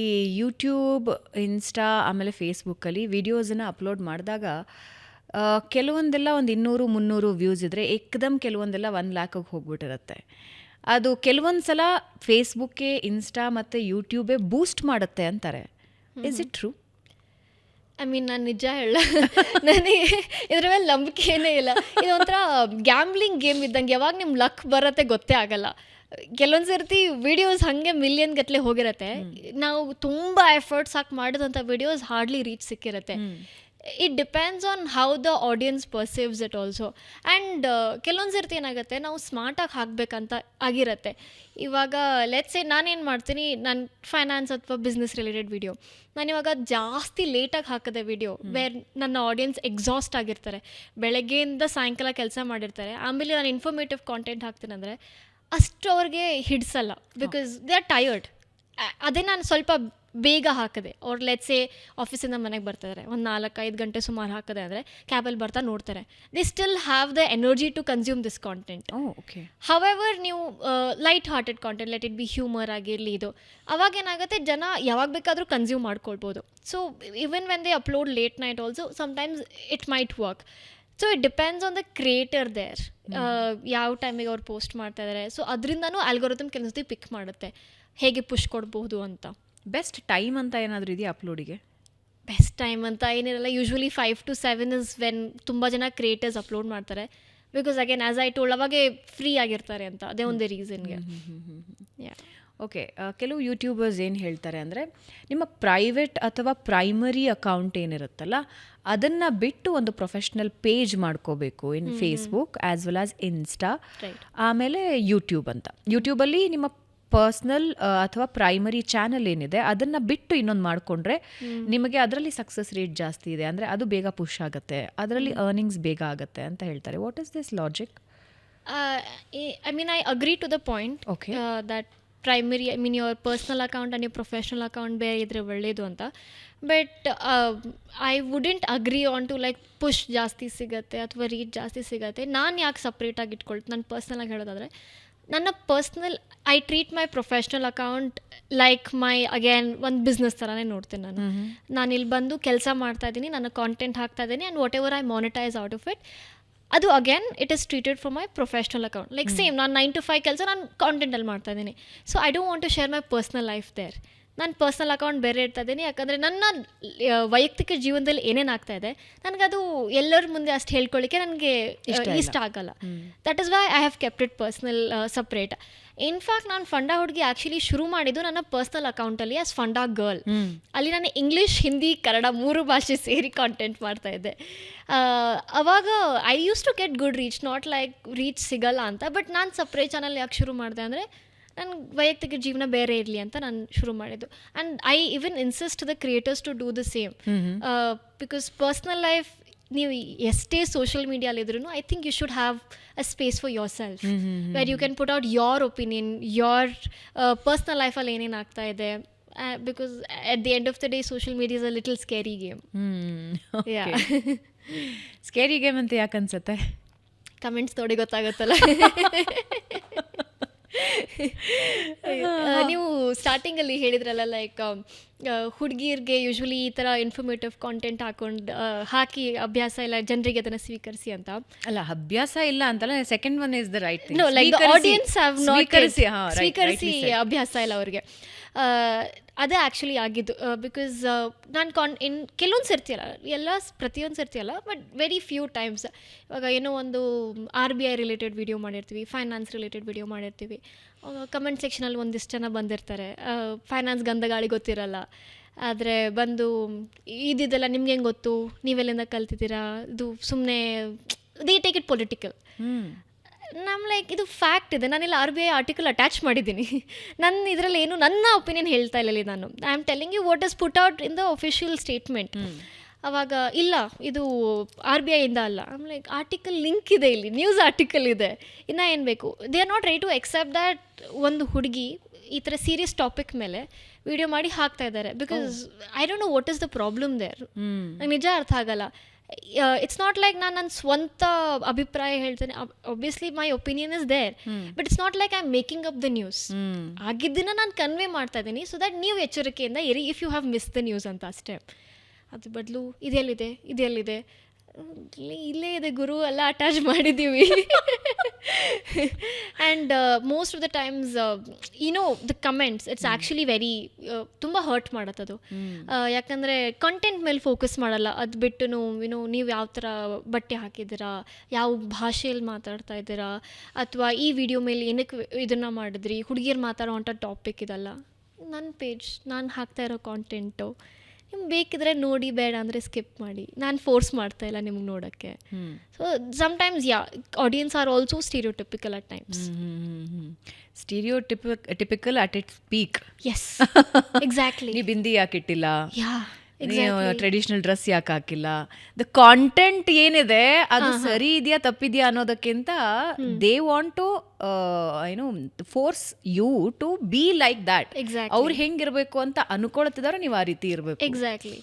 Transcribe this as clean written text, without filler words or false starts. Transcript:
ಈ YouTube, insta ಆಮೇಲೆ ಫೇಸ್ಬುಕ್ಕಲ್ಲಿ ವಿಡಿಯೋಸನ್ನು ಅಪ್ಲೋಡ್ ಮಾಡಿದಾಗ ಕೆಲವೊಂದೆಲ್ಲ ಒಂದು 200-300 ವ್ಯೂಸ್ ಇದ್ದರೆ ಏಕದಮ್ ಕೆಲವೊಂದೆಲ್ಲ 1,00,000ಗೆ ಹೋಗ್ಬಿಟ್ಟಿರುತ್ತೆ. ಅದು ಕೆಲವೊಂದು ಸಲ ಫೇಸ್ಬುಕ್ಕೇ, ಇನ್ಸ್ಟಾ ಮತ್ತು ಯೂಟ್ಯೂಬೇ ಬೂಸ್ಟ್ ಮಾಡುತ್ತೆ ಅಂತಾರೆ. Is it true? I mean ನಾನು ನಿಜ ಹೇಳ ನನಗೆ ಇದ್ರ ಮೇಲೆ ನಂಬಿಕೆನೇ ಇಲ್ಲ. ಇದೊಂಥರ ಗ್ಯಾಮ್ಲಿಂಗ್ ಗೇಮ್ ಇದ್ದಂಗೆ, ಯಾವಾಗ ನಿಮ್ಮ ಲಕ್ ಬರುತ್ತೆ ಗೊತ್ತೇ ಆಗಲ್ಲ. ಕೆಲವೊಂದು ಸರ್ತಿ ವಿಡಿಯೋಸ್ ಹಾಗೆ ಮಿಲಿಯನ್ ಗಟ್ಟಲೆ ಹೋಗಿರತ್ತೆ, ನಾವು ತುಂಬ ಎಫರ್ಟ್ಸ್ ಹಾಕಿ ಮಾಡಿದಂಥ ವಿಡಿಯೋಸ್ ಹಾರ್ಡ್ಲಿ ರೀಚ್ ಸಿಕ್ಕಿರುತ್ತೆ. It depends on how the audience perceives it also. And ಕೆಲವೊಂದು ಸರ್ತಿ ಏನಾಗುತ್ತೆ, ನಾವು ಸ್ಮಾರ್ಟಾಗಿ ಹಾಕಬೇಕಂತ ಆಗಿರುತ್ತೆ. ಇವಾಗ ಲೆಟ್ಸ್ ಸೇ ನಾನೇನು ಮಾಡ್ತೀನಿ, ನಾನು ಫೈನಾನ್ಸ್ ಅಥವಾ ಬಿಸ್ನೆಸ್ ರಿಲೇಟೆಡ್ ವಿಡಿಯೋ ನಾನಿವಾಗ ಜಾಸ್ತಿ ಲೇಟಾಗಿ ಹಾಕಿದೆ ವಿಡಿಯೋ, ವೇರ್ ನನ್ನ ಆಡಿಯನ್ಸ್ ಎಕ್ಸಾಸ್ಟ್ ಆಗಿರ್ತಾರೆ, ಬೆಳಗ್ಗೆಯಿಂದ ಸಾಯಂಕಾಲ ಕೆಲಸ ಮಾಡಿರ್ತಾರೆ, ಆಮೇಲೆ ನಾನು ಇನ್ಫಾರ್ಮೇಟಿವ್ ಕಾಂಟೆಂಟ್ ಹಾಕ್ತೀನಿ ಅಂದರೆ ಅಷ್ಟು ಅವ್ರಿಗೆ ಹಿಡಿಸಲ್ಲ, ಬಿಕಾಸ್ ದೇ ಆರ್ ಟಯರ್ಡ್. ಅದೇ ನಾನು ಸ್ವಲ್ಪ ಬೇಗ ಹಾಕಿದೆ, ಅವ್ರು ಲೆಟ್ಸ್ ಸೇ ಆಫೀಸಿಂದ ಮನೆಗೆ ಬರ್ತಿದ್ದಾರೆ, ಒಂದು 4-5 ಗಂಟೆ ಸುಮಾರು ಹಾಕಿದೆ ಅಂದರೆ ಕ್ಯಾಬಲ್ಲಿ ಬರ್ತಾ ನೋಡ್ತಾರೆ, they still have the energy to consume this content. However ನೀವು light hearted content, let it be humour ಆಗಿರಲಿ, ಇದು ಅವಾಗ ಏನಾಗುತ್ತೆ, ಜನ ಯಾವಾಗ ಬೇಕಾದರೂ ಕನ್ಸ್ಯೂಮ್ ಮಾಡ್ಕೊಳ್ಬೋದು. So even when they upload late night also sometimes it might work. So it depends on the creator there, ಯಾವ ಟೈಮಿಗೆ ಅವ್ರು ಪೋಸ್ಟ್ ಮಾಡ್ತಾ ಇದ್ದಾರೆ. ಸೊ ಅದರಿಂದನೂ ಆಲ್ಗೊರಿಥಮ್ ಕೆಲಸದಿ ಪಿಕ್ ಮಾಡುತ್ತೆ ಹೇಗೆ ಪುಷ್ ಕೊಡ್ಬೋದು ಅಂತ. ಬೆಸ್ಟ್ ಟೈಮ್ ಅಂತ ಏನಾದರೂ ಇದೆಯಾ ಅಪ್ಲೋಡಿಗೆ? ಬೆಸ್ಟ್ ಟೈಮ್ ಅಂತ ಏನಿರಲ್ಲ, ಯೂಶ್ವಲಿ 5 to 7 ಇಸ್ ವೆನ್ ತುಂಬ ಜನ ಕ್ರಿಯೇಟರ್ಸ್ ಅಪ್ಲೋಡ್ ಮಾಡ್ತಾರೆ. Because again as I told, ಅವಾಗೆ ಫ್ರೀ ಆಗಿರ್ತಾರೆ ಅಂತ, ಅದೇ ಒಂದು ರೀಸನ್ಗೆ. ಓಕೆ, ಕೆಲವು ಯೂಟ್ಯೂಬರ್ಸ್ ಏನು ಹೇಳ್ತಾರೆ ಅಂದರೆ, ನಿಮ್ಮ ಪ್ರೈವೇಟ್ ಅಥವಾ ಪ್ರೈಮರಿ ಅಕೌಂಟ್ ಏನಿರುತ್ತಲ್ಲ ಅದನ್ನು ಬಿಟ್ಟು ಒಂದು ಪ್ರೊಫೆಷ್ನಲ್ ಪೇಜ್ ಮಾಡ್ಕೋಬೇಕು in Facebook as well as Insta, ಆಮೇಲೆ ಯೂಟ್ಯೂಬ್ ಅಂತ. ಯೂಟ್ಯೂಬಲ್ಲಿ ನಿಮ್ಮ ಪರ್ಸ್ನಲ್ ಅಥವಾ ಪ್ರೈಮರಿ ಚಾನಲ್ ಏನಿದೆ ಅದನ್ನು ಬಿಟ್ಟು ಇನ್ನೊಂದು ಮಾಡಿಕೊಂಡ್ರೆ ನಿಮಗೆ ಅದರಲ್ಲಿ ಸಕ್ಸಸ್ ರೇಟ್ ಜಾಸ್ತಿ ಇದೆ, ಅಂದರೆ ಅದು ಬೇಗ ಪುಷ್ ಆಗುತ್ತೆ, ಅದರಲ್ಲಿ ಅರ್ನಿಂಗ್ಸ್ ಬೇಗ ಆಗುತ್ತೆ ಅಂತ ಹೇಳ್ತಾರೆ. What is this logic? I mean I agree to the point that primary, I mean your personal account and your professional account ಬೇರೆ ಇದ್ದರೆ ಒಳ್ಳೆಯದು ಅಂತ. But I wouldn't agree on to like push ಜಾಸ್ತಿ ಸಿಗುತ್ತೆ ಅಥವಾ ರೀಚ್ ಜಾಸ್ತಿ ಸಿಗುತ್ತೆ. ನಾನು ಯಾಕೆ ಸಪ್ರೇಟಾಗಿ ಇಟ್ಕೊಳ್ತೀನಿ, ನನ್ನ ಪರ್ಸ್ನಲಾಗಿ ಹೇಳೋದಾದರೆ, ನನ್ನ personal I treat my professional account like my again ಒಂದು ಬಿಸ್ನೆಸ್ ಥರನೇ ನೋಡ್ತೀನಿ. ನಾನು ಇಲ್ಲಿ ಬಂದು ಕೆಲಸ ಮಾಡ್ತಾಯಿದ್ದೀನಿ, ನನ್ನ ಕಾಂಟೆಂಟ್ ಹಾಕ್ತಾಯಿದ್ದೀನಿ, and whatever I monetize out of it, ಅದು again it is treated for my professional account. Like same ನಾನು 9 to 5 ಕೆಲಸ ನಾನು ಕಾಂಟೆಂಟಲ್ಲಿ ಮಾಡ್ತಾಯಿದ್ದೀನಿ. So I don't want to share my personal life there. ನಾನು ಪರ್ಸ್ನಲ್ ಅಕೌಂಟ್ ಬೇರೆ ಇಡ್ತಾಯಿದ್ದೀನಿ, ಯಾಕಂದರೆ ನನ್ನ ವೈಯಕ್ತಿಕ ಜೀವನದಲ್ಲಿ ಏನೇನು ಆಗ್ತಾಯಿದೆ ನನಗದು ಎಲ್ಲರ ಮುಂದೆ ಅಷ್ಟು ಹೇಳ್ಕೊಳ್ಳಿಕ್ಕೆ ನನಗೆ ಇಷ್ಟ ಆಗಲ್ಲ. That is why I have kept it personal separate. In fact ನಾನು ಫಂಡಾ ಹುಡುಗಿ ಆ್ಯಕ್ಚುಲಿ ಶುರು ಮಾಡಿದ್ದು ನನ್ನ ಪರ್ಸ್ನಲ್ ಅಕೌಂಟಲ್ಲಿ ಆಸ್ ಫಂಡಾ ಗರ್ಲ್. ಅಲ್ಲಿ ನಾನು ಇಂಗ್ಲೀಷ್, ಹಿಂದಿ, ಕನ್ನಡ 3 ಭಾಷೆ ಸೇರಿ ಕಾಂಟೆಂಟ್ ಮಾಡ್ತಾಯಿದ್ದೆ. ಅವಾಗ I use to get good reach, not like reach ಸಿಗಲ್ಲ ಅಂತ. ಬಟ್ ನಾನು ಸಪ್ರೇಟ್ ಚಾನಲ್ ಯಾಕೆ ಶುರು ಮಾಡಿದೆ ಅಂದರೆ ನನ್ನ ವೈಯಕ್ತಿಕ ಜೀವನ ಬೇರೆ ಇರಲಿ ಅಂತ ನಾನು ಶುರು ಮಾಡಿದ್ದು. And I even insist the creators to do the same, because personal life ನೀವು ಎಷ್ಟೇ ಸೋಷಿಯಲ್ ಮೀಡಿಯಾಲಿದ್ರೂ I think you should have a space for yourself where you can put out your opinion, your personal ಲೈಫಲ್ಲಿ ಏನೇನು ಆಗ್ತಾ ಇದೆ. Because at the end of the day social media is a little scary game. Scary game ಅಂತ ಯಾಕೆ ಅನ್ಸುತ್ತೆ? Comments ನೋಡಿ ಗೊತ್ತಾಗುತ್ತಲ್ಲ. ನೀವು ಸ್ಟಾರ್ಟಿಂಗಲ್ಲಿ ಹೇಳಿದ್ರಲ್ಲ, ಲೈಕ್ ಹುಡುಗಿಯರಿಗೆ ಯೂಶ್ವಲಿ ಈ ಥರ ಇನ್ಫಾರ್ಮೇಟಿವ್ ಕಾಂಟೆಂಟ್ ಹಾಕಿ ಅಭ್ಯಾಸ ಇಲ್ಲ, ಜನರಿಗೆ ಅದನ್ನು ಸ್ವೀಕರಿಸಿ ಅಂತ. ಅಲ್ಲ, ಅಭ್ಯಾಸ ಇಲ್ಲ ಅಂತಲ್ಲ, second one is the right thing. No, like the audience have not ಸ್ವೀಕರಿಸಿ ಅಭ್ಯಾಸ ಇಲ್ಲ ಅವ್ರಿಗೆ. ಅದೇ ಆ್ಯಕ್ಚುಲಿ ಆಗಿದ್ದು. ಬಿಕಾಸ್ ನಾನು ಕೆಲವೊಂದು ಸರ್ತಿ ಅಲ್ಲ, ಪ್ರತಿಯೊಂದು ಸರ್ತಿ ಅಲ್ಲ, ಬಟ್ ವೆರಿ ಫ್ಯೂ ಟೈಮ್ಸ್. ಇವಾಗ ಏನೋ ಒಂದು RBI ರಿಲೇಟೆಡ್ ವಿಡಿಯೋ ಮಾಡಿರ್ತೀವಿ, ಫೈನಾನ್ಸ್ ರಿಲೇಟೆಡ್ ವಿಡಿಯೋ ಮಾಡಿರ್ತೀವಿ, ಕಮೆಂಟ್ ಸೆಕ್ಷನಲ್ಲಿ ಒಂದಿಷ್ಟು ಜನ ಬಂದಿರ್ತಾರೆ, ಫೈನಾನ್ಸ್ ಗಂಧಗಾಳಿ ಗೊತ್ತಿರಲ್ಲ, ಆದರೆ ಬಂದು ಇದೆಲ್ಲ ನಿಮ್ಗೆ ಹೆಂಗೆ ಗೊತ್ತು, ನೀವೆಲ್ಲಿಂದ ಕಲ್ತಿದ್ದೀರಾ, ಇದು ಸುಮ್ಮನೆ ದೇ ಟೇಕ್ ಇಟ್ ಪೊಲಿಟಿಕಲ್. ನಮ್ಮ ಲೈಕ್ ಇದು ಫ್ಯಾಕ್ಟ್ ಇದೆ, ನಾನಿಲ್ಲಿ RBI ಆರ್ಟಿಕಲ್ ಅಟ್ಯಾಚ್ ಮಾಡಿದ್ದೀನಿ, ನನ್ನ ಇದರಲ್ಲಿ ಏನು ನನ್ನ ಒಪಿನಿಯನ್ ಹೇಳ್ತಾ ಇಲ್ಲ ನಾನು. I am telling you what is put out in the official statement. ಅವಾಗ ಇಲ್ಲ ಇದು RBI ಇಂದ ಅಲ್ಲ, ಐಮ್ ಲೈಕ್ ಆರ್ಟಿಕಲ್ ಲಿಂಕ್ ಇದೆ, ಇಲ್ಲಿ ನ್ಯೂಸ್ ಆರ್ಟಿಕಲ್ ಇದೆ, ಇನ್ನೂ ಏನು ಬೇಕು. They are not ready to accept that ಒಂದು ಹುಡುಗಿ ಈ ಥರ ಸೀರಿಯಸ್ ಟಾಪಿಕ್ ಮೇಲೆ ವಿಡಿಯೋ ಮಾಡಿ ಹಾಕ್ತಾ ಇದ್ದಾರೆ. Because I don't know what is the problem there. ನಂಗೆ ನಿಜ ಅರ್ಥ ಆಗಲ್ಲ. ಇಟ್ಸ್ ನಾಟ್ ಲೈಕ್ ನಾನು ನನ್ನ ಸ್ವಂತ ಅಭಿಪ್ರಾಯ ಹೇಳ್ತೇನೆ. Obviously my opinion is there, but it's not like I am making up the news. ಆಗಿದ್ದನ್ನ ನಾನು ಕನ್ವೆ ಮಾಡ್ತಾ ಇದ್ದೀನಿ, ಸೊ ದಟ್ ನೀವು ಎಚ್ಚರಿಕೆಯಿಂದ ಇರಿ if you have miss the news ಅಂತ ಅಷ್ಟೇ. ಅದ್ರ ಬದಲು ಇದೆಲ್ಲಿದೆ ಇಲ್ಲೇ ಇದೆ ಗುರು, ಎಲ್ಲ ಅಟ್ಯಾಚ್ ಮಾಡಿದ್ದೀವಿ. And most of the times the comments it's actually very ತುಂಬ ಹರ್ಟ್ ಮಾಡತ್ತದು. ಯಾಕಂದರೆ ಕಂಟೆಂಟ್ ಮೇಲೆ ಫೋಕಸ್ ಮಾಡಲ್ಲ. ಅದು ಬಿಟ್ಟು ನೀವು ಯಾವ ಥರ ಬಟ್ಟೆ ಹಾಕಿದ್ದೀರಾ, ಯಾವ ಭಾಷೆಯಲ್ಲಿ ಮಾತಾಡ್ತಾ ಇದ್ದೀರಾ, ಅಥವಾ ಈ ವಿಡಿಯೋ ಮೇಲೆ ಏನಕ್ಕೆ ಇದನ್ನು ಮಾಡಿದ್ರಿ, ಹುಡುಗಿಯರು ಮಾತಾಡೋ ಅಂಥ ಟಾಪಿಕ್ ಇದಲ್ಲ. ನನ್ನ ಪೇಜ್, ನಾನು ಹಾಕ್ತಾ ಇರೋ ಕಾಂಟೆಂಟು ನಿಮ್ಗೆ ಬೇಕಿದ್ರೆ ನೋಡಿ, ಬೇಡ ಅಂದರೆ ಸ್ಕಿಪ್ ಮಾಡಿ. ನಾನು ಫೋರ್ಸ್ ಮಾಡ್ತಾ ಇಲ್ಲ ನಿಮ್ಗೆ ನೋಡೋಕ್ಕೆ. So sometimes audience are also stereotypical at times. Stereotypical at its peak. Yes, exactly. ನೀವು ಬಿಂದಿ ಯಾಕಿಟ್ಟಿಲ್ಲ, ಯಾ, ನೀವು ಟ್ರೆಡಿಷನಲ್ ಡ್ರೆಸ್ ಯಾಕೆ ಹಾಕಿಲ್ಲ, ದ ಕಾಂಟೆಂಟ್ ಏನಿದೆ ಅದು ಸರಿ ಇದೆಯಾ ತಪ್ಪಿದೆಯಾ ಅನ್ನೋದಕ್ಕಿಂತ they want to force you to be like that. ಅವ್ರು ಹೆಂಗಿರ್ಬೇಕು ಅಂತ ಅನ್ಕೊಳ್ತಿದಾರೋ ನೀವು ಆ ರೀತಿ ಇರಬೇಕು. ಎಕ್ಸಾಕ್ಟ್ಲಿ.